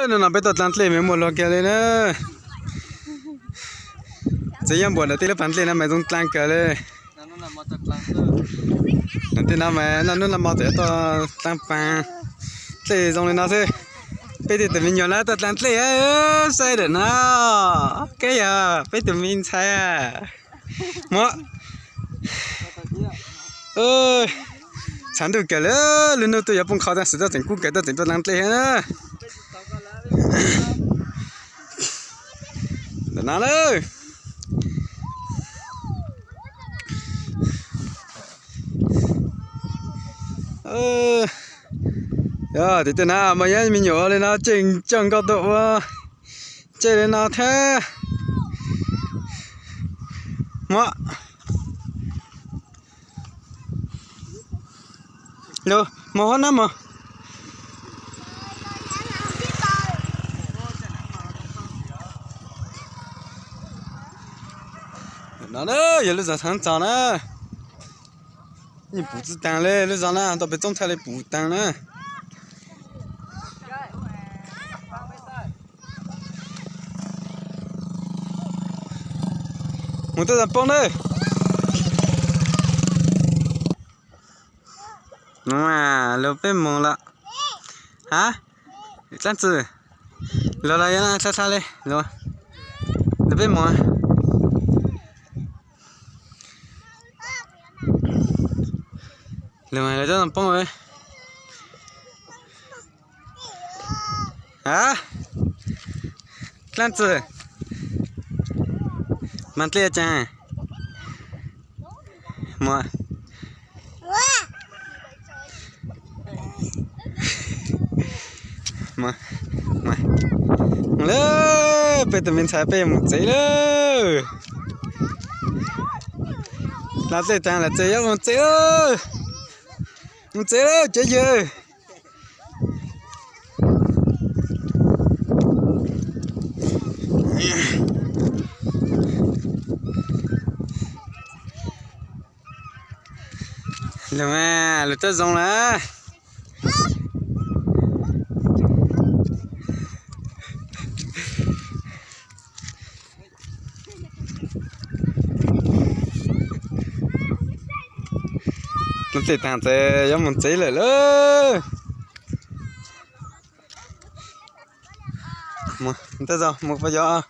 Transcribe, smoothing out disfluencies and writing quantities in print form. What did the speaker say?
nó nằm bên tận lăn lê mấy một lò kia lên nữa chỉ em buồn là tí nó phản lên mày dùng lăn kia lên nó tí nào mày nó làm màu thế to lăn phang lê dùng lên nó thế bây giờ tụi mình nhỏ là tận lăn lê á sai được nó cái à bây tụi mình sai à mà ơi chẳng được cái nữa lần đầu tôi nhập phong khó đang sử dụng thành cú cái đó thành tôi lăn lê nữa đừng nói nữa thì thế nào mà nhá mình nhỏ lên nó chỉnh chẳng có độ chơi lên nó thế mà lo mà hơn lắm mà nó đó giờ lúc giờ thằng chó nữa你不子蛋嘞，你让那到被种菜的不蛋嘞。我在这帮嘞。哇，都被蒙了。啊？这样子，老了让他擦嘞，老，都被蒙。Lần này là cho làm bông rồi. Hả? Lan chưa? Mang tia chả? Mà. Mà. Lơ, bây giờ mình xài bây một giấy lơ. Là giấy chả là giấy một giấy lơ. Không chế đâu, chế dư. Được mà, lượt tới dòng là. Nó chỉ thằng sẽ giống một tí lại nữa mà tới giờ một bây giờ